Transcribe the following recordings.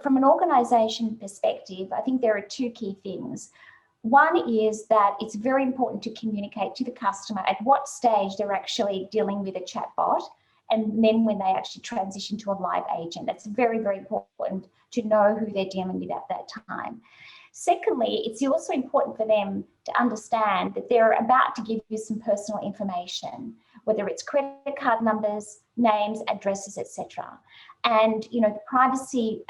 from an organization perspective, I think there are two key things. One is that it's very important to communicate to the customer at what stage they're actually dealing with a chatbot, and then when they actually transition to a live agent. That's very, very important to know who they're dealing with at that time. Secondly, it's also important for them to understand that they're about to give you some personal information, whether it's credit card numbers, names, addresses, etc. And the privacy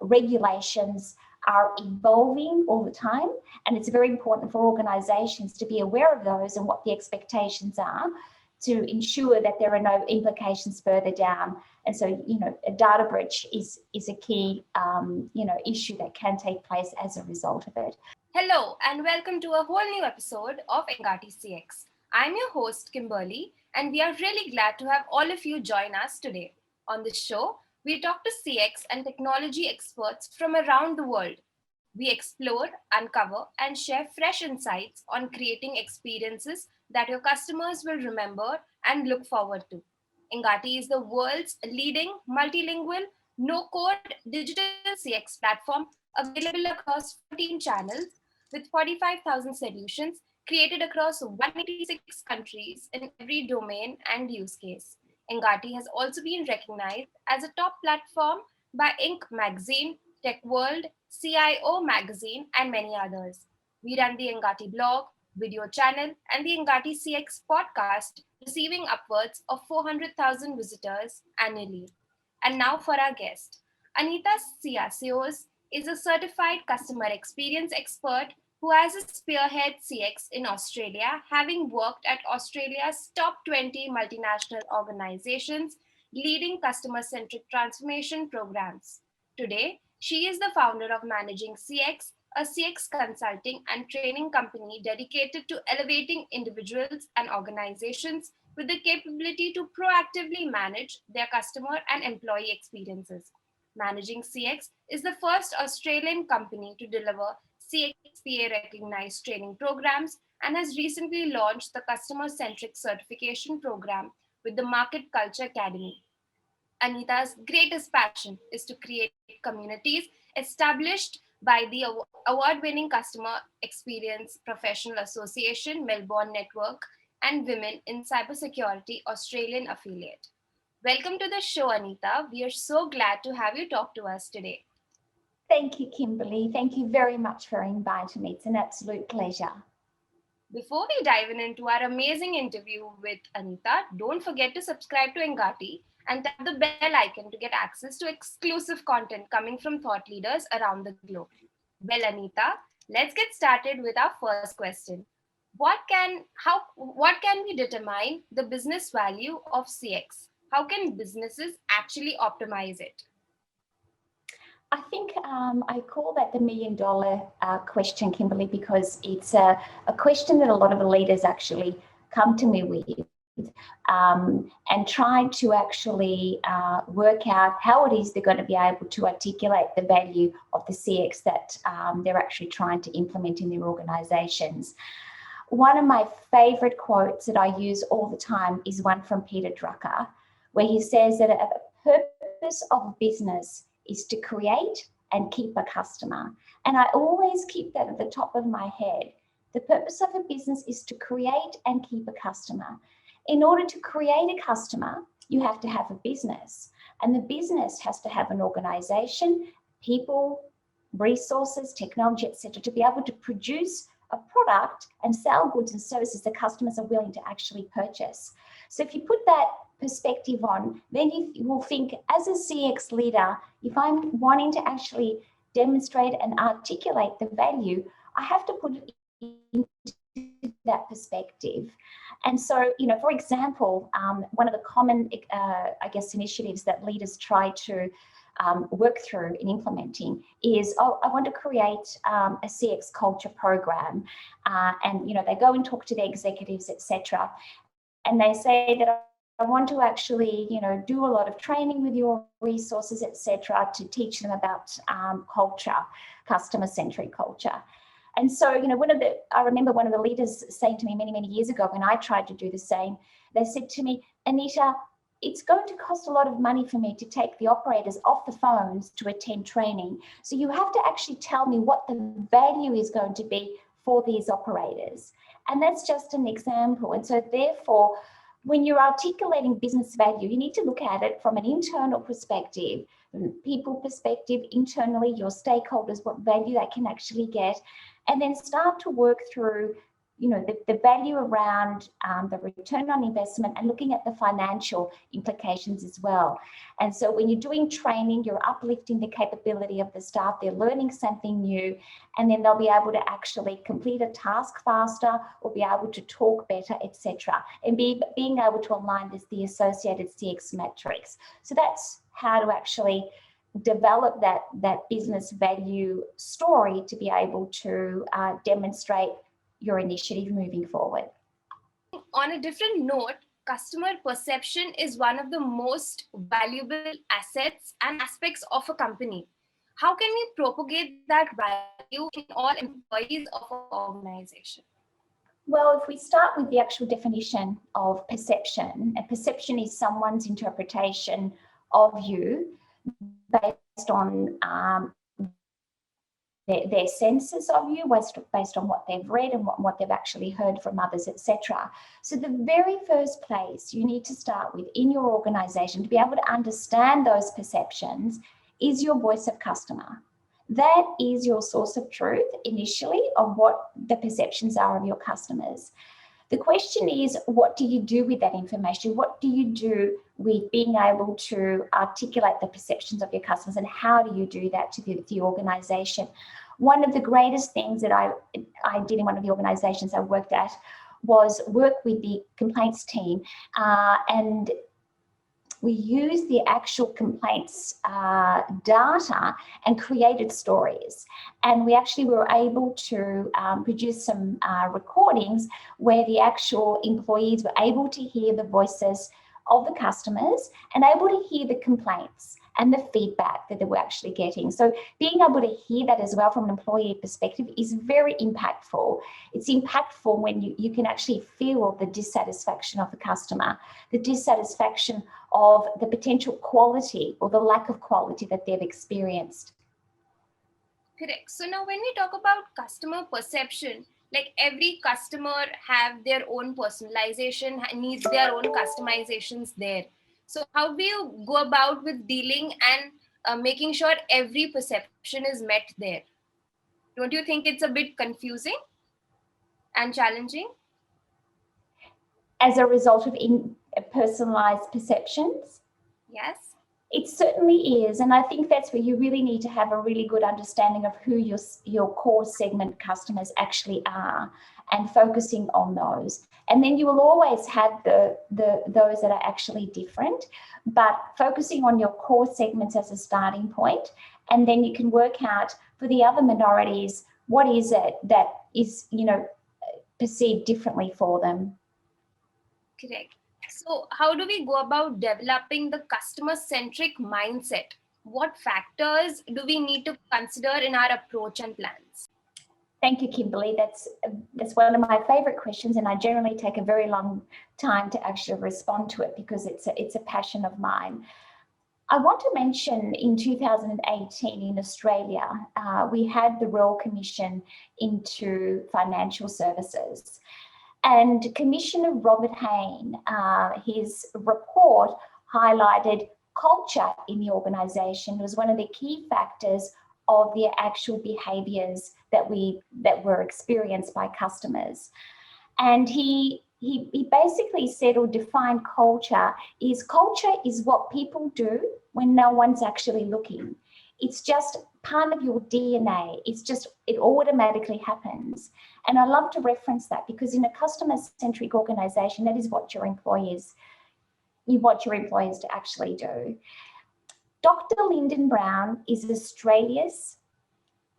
regulations are evolving all the time, and it's very important for organizations to be aware of those and what the expectations are to ensure that there are no implications further down. And so, a data breach is a key, issue that can take place as a result of it. Hello, and welcome to a whole new episode of Engati CX. I'm your host, Kimberly, and we are really glad to have all of you join us today. On this show, we talk to CX and technology experts from around the world. We explore, uncover, and share fresh insights on creating experiences that your customers will remember and look forward to. Engati is the world's leading multilingual, no-code digital CX platform available across 14 channels with 45,000 solutions created across 186 countries in every domain and use case. Engati has also been recognized as a top platform by Inc. magazine, Tech World, CIO magazine, and many others. We run the Engati blog, video channel, and the Engati CX podcast, receiving upwards of 400,000 visitors annually. And now for our guest. Anita Siassios is a certified customer experience expert who has a spearhead CX in Australia, having worked at Australia's top 20 multinational organizations leading customer-centric transformation programs. Today, she is the founder of ManagingCX, a CX consulting and training company dedicated to elevating individuals and organizations with the capability to proactively manage their customer and employee experiences. ManagingCX is the first Australian company to deliver CXPA recognized training programs and has recently launched the customer-centric certification program with the Market Culture Academy. Anita's greatest passion is to create communities established by the award-winning Customer Experience Professional Association Melbourne Network and Women in Cybersecurity Australian affiliate. Welcome to the show, Anita. We are so glad to have you talk to us today. Thank you, Kimberly. Thank you very much for inviting me. It's an absolute pleasure. Before we dive into our amazing interview with Anita, don't forget to subscribe to Engati and tap the bell icon to get access to exclusive content coming from thought leaders around the globe. Well, Anita, let's get started with our first question. What can we determine the business value of CX? How can businesses actually optimize it? I think I call that the $1 million question, Kimberly, because it's a question that a lot of the leaders actually come to me with and try to actually work out how it is they're going to be able to articulate the value of the CX that they're actually trying to implement in their organizations. One of my favorite quotes that I use all the time is one from Peter Drucker, where he says that a purpose of business is to create and keep a customer. And I always keep that at the top of my head. The purpose of a business is to create and keep a customer. In order to create a customer, you have to have a business. And the business has to have an organization, people, resources, technology, etc., to be able to produce a product and sell goods and services that customers are willing to actually purchase. So if you put that perspective on, then you will think, as a CX leader, if I'm wanting to actually demonstrate and articulate the value, I have to put it into that perspective. And so, for example, one of the common, initiatives that leaders try to work through in implementing is, I want to create a CX culture program. And, they go and talk to their executives, etc. And they say that I want to actually, do a lot of training with your resources, etc., to teach them about culture, customer-centric culture. And so, I remember one of the leaders saying to me many, many years ago when I tried to do the same, they said to me, Anita, it's going to cost a lot of money for me to take the operators off the phones to attend training. So you have to actually tell me what the value is going to be for these operators. And that's just an example. And so therefore, when you're articulating business value, you need to look at it from an internal perspective, people perspective, internally, your stakeholders, what value they can actually get, and then start to work through the value around the return on investment and looking at the financial implications as well. And so when you're doing training, you're uplifting the capability of the staff, they're learning something new, and then they'll be able to actually complete a task faster or be able to talk better, etc. And being able to align with the associated CX metrics. So that's how to actually develop that business value story to be able to demonstrate your initiative moving forward. On a different note, customer perception is one of the most valuable assets and aspects of a company. How can we propagate that value in all employees of an organization? Well, if we start with the actual definition of perception, and perception is someone's interpretation of you based on their senses of you, based on what they've read and what they've actually heard from others, etc. So the very first place you need to start with in your organization to be able to understand those perceptions is your voice of customer. That is your source of truth initially of what the perceptions are of your customers. The question is, what do you do with that information? What do you do with being able to articulate the perceptions of your customers, and how do you do that to the organization? One of the greatest things that I did in one of the organizations I worked at was work with the complaints team, and we used the actual complaints data and created stories. And we actually were able to produce some recordings where the actual employees were able to hear the voices of the customers and able to hear the complaints and the feedback that they were actually getting. So being able to hear that as well from an employee perspective is very impactful. It's impactful when you can actually feel the dissatisfaction of the customer, the dissatisfaction of the potential quality or the lack of quality that they've experienced. Correct. So now when we talk about customer perception, like every customer have their own personalization, needs their own customizations there. So how do you go about with dealing and making sure every perception is met there? Don't you think it's a bit confusing and challenging? As a result of personalized perceptions? Yes. It certainly is, and I think that's where you really need to have a really good understanding of who your core segment customers actually are, and focusing on those. And then you will always have those that are actually different, but focusing on your core segments as a starting point, and then you can work out for the other minorities, what is it that is perceived differently for them. Correct. So how do we go about developing the customer-centric mindset? What factors do we need to consider in our approach and plans? Thank you, Kimberly. That's one of my favorite questions, and I generally take a very long time to actually respond to it because it's a passion of mine. I want to mention in 2018 in Australia, we had the Royal Commission into Financial Services. And Commissioner Robert Hayne, his report highlighted culture in the organisation was one of the key factors of the actual behaviours that were experienced by customers. And he basically said or defined culture is what people do when no one's actually looking. It's just part of your DNA. It automatically happens. And I love to reference that because in a customer-centric organisation, that is what you want your employees to actually do. Dr. Lyndon Brown is Australia's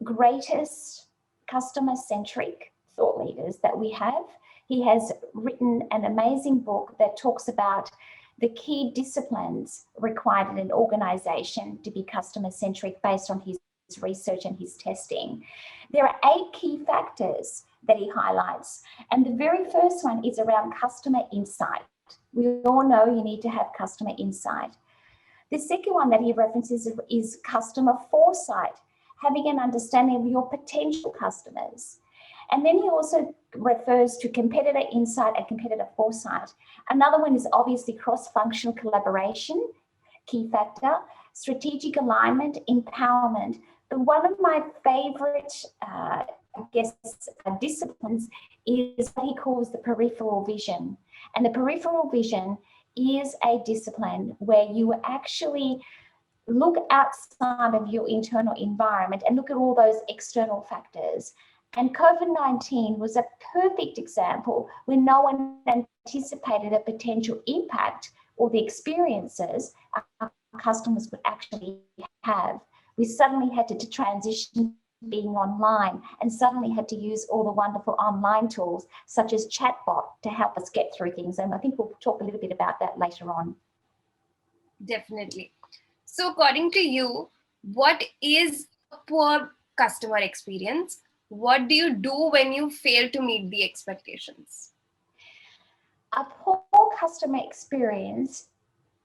greatest customer-centric thought leaders that we have. He has written an amazing book that talks about the key disciplines required in an organisation to be customer-centric based on his research and his testing. There are 8 key factors that he highlights. And the very first one is around customer insight. We all know you need to have customer insight. The second one that he references is customer foresight, having an understanding of your potential customers. And then he also refers to competitor insight and competitor foresight. Another one is obviously cross-functional collaboration, key factor, strategic alignment, empowerment. But one of my favorite, disciplines is what he calls the peripheral vision. And the peripheral vision is a discipline where you actually look outside of your internal environment and look at all those external factors. And COVID-19 was a perfect example when no one anticipated a potential impact or the experiences our customers would actually have. We suddenly had to transition being online and suddenly had to use all the wonderful online tools such as chatbot to help us get through things. And I think we'll talk a little bit about that later on. Definitely. So according to you, what is a poor customer experience? What do you do when you fail to meet the expectations? A poor customer experience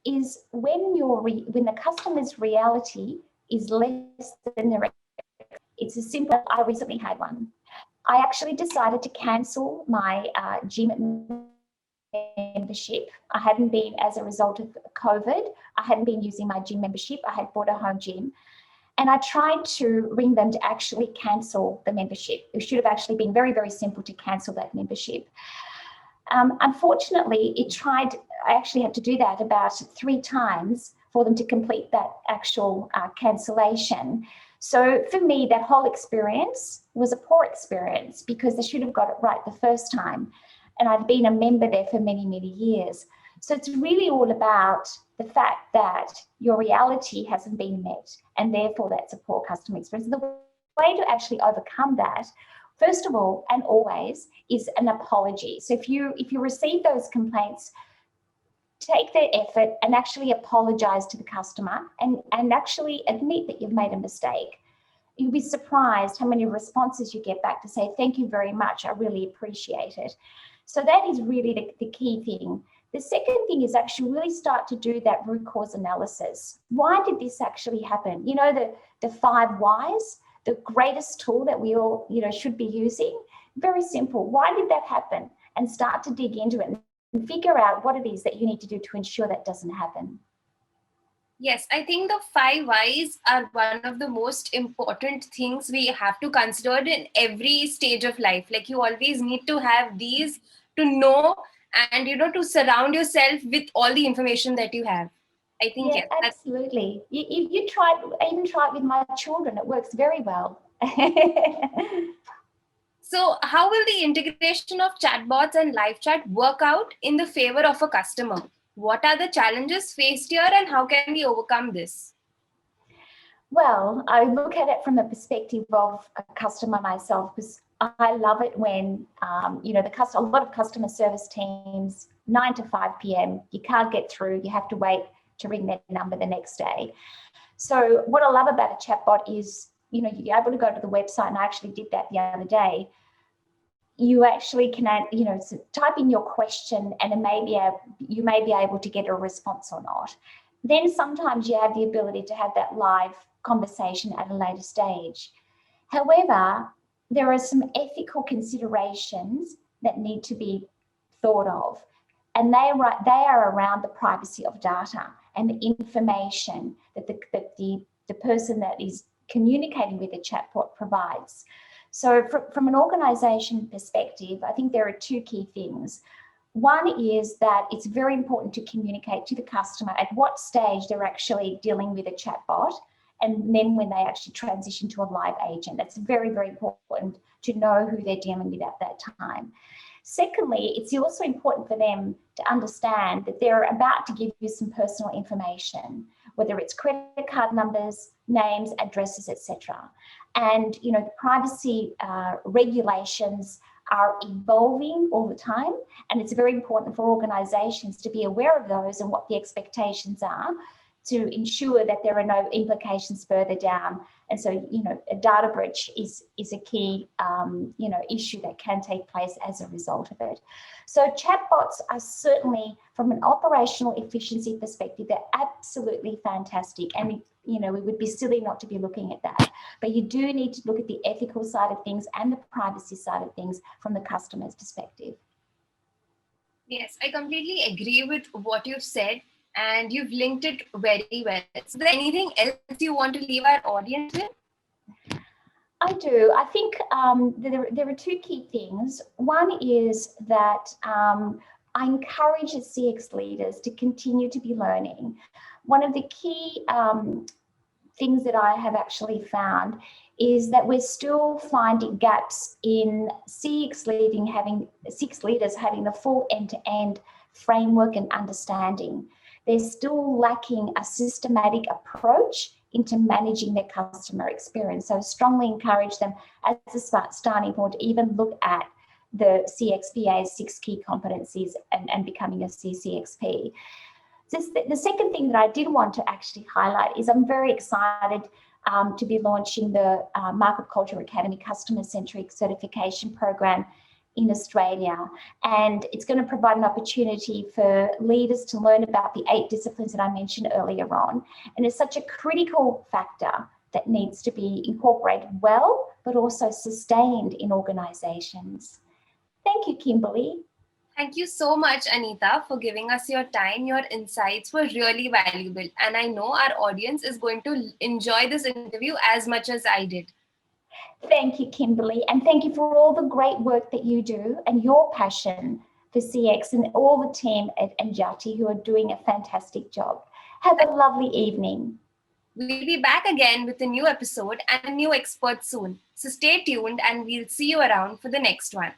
is when the customer's reality is less than their expectations. It's as simple as I recently had one. I actually decided to cancel my gym membership. I hadn't been, as a result of COVID, I hadn't been using my gym membership. I had bought a home gym. And I tried to ring them to actually cancel the membership. It should have actually been very, very simple to cancel that membership. Unfortunately, I actually had to do that about 3 times for them to complete that actual cancellation. So for me, that whole experience was a poor experience because they should have got it right the first time. And I'd been a member there for many, many years. So it's really all about the fact that your reality hasn't been met, and therefore that's a poor customer experience. The way to actually overcome that, first of all and always, is an apology. So if you receive those complaints, take the effort and actually apologize to the customer and actually admit that you've made a mistake. You'll be surprised how many responses you get back to say, thank you very much, I really appreciate it. So that is really the key thing. The second thing is actually really start to do that root cause analysis. Why did this actually happen? You know, the 5 whys, the greatest tool that we all, should be using. Very simple. Why did that happen? And start to dig into it and figure out what it is that you need to do to ensure that doesn't happen. Yes, I think the 5 whys are one of the most important things we have to consider in every stage of life. Like, you always need to have these to know and, to surround yourself with all the information that you have. I think, yes, absolutely. I even try it with my children. It works very well. So how will the integration of chatbots and live chat work out in the favor of a customer? What are the challenges faced here and how can we overcome this? Well, I look at it from the perspective of a customer myself, because I love it when, a lot of customer service teams, 9 to 5 p.m., you can't get through, you have to wait to ring their number the next day. So what I love about a chatbot is, you're able to go to the website, and I actually did that the other day. You actually can, type in your question and you may be able to get a response or not. Then sometimes you have the ability to have that live conversation at a later stage. However, there are some ethical considerations that need to be thought of, and they are around the privacy of data and the information that the person that is communicating with the chatbot provides. So from an organisation perspective, I think there are 2 key things. One is that it's very important to communicate to the customer at what stage they're actually dealing with a chatbot, and then when they actually transition to a live agent. That's very, very important to know who they're dealing with at that time. Secondly, it's also important for them to understand that they're about to give you some personal information, whether it's credit card numbers, names, addresses, etc. And the privacy regulations are evolving all the time, and it's very important for organisations to be aware of those and what the expectations are, to ensure that there are no implications further down. And so, a data breach is a key, issue that can take place as a result of it. So chatbots are certainly, from an operational efficiency perspective, they're absolutely fantastic. And, we would be silly not to be looking at that. But you do need to look at the ethical side of things and the privacy side of things from the customer's perspective. Yes, I completely agree with what you've said, and you've linked it very well. Is there anything else you want to leave our audience with? I do. I think there are two key things. One is that I encourage CX leaders to continue to be learning. One of the key things that I have actually found is that we're still finding gaps in CX leaders having the full end-to-end framework and understanding. They're still lacking a systematic approach into managing their customer experience. So I strongly encourage them as a starting point to even look at the CXPA's 6 key competencies and becoming a CCXP. The second thing that I did want to actually highlight is I'm very excited to be launching the Market Culture Academy Customer-Centric Certification Program in Australia. And it's going to provide an opportunity for leaders to learn about the 8 disciplines that I mentioned earlier on. And it's such a critical factor that needs to be incorporated well, but also sustained in organizations. Thank you, Kimberly. Thank you so much, Anita, for giving us your time. Your insights were really valuable, and I know our audience is going to enjoy this interview as much as I did. Thank you, Kimberly, and thank you for all the great work that you do and your passion for CX and all the team at Engati who are doing a fantastic job. Have a lovely evening. We'll be back again with a new episode and a new expert soon. So stay tuned and we'll see you around for the next one.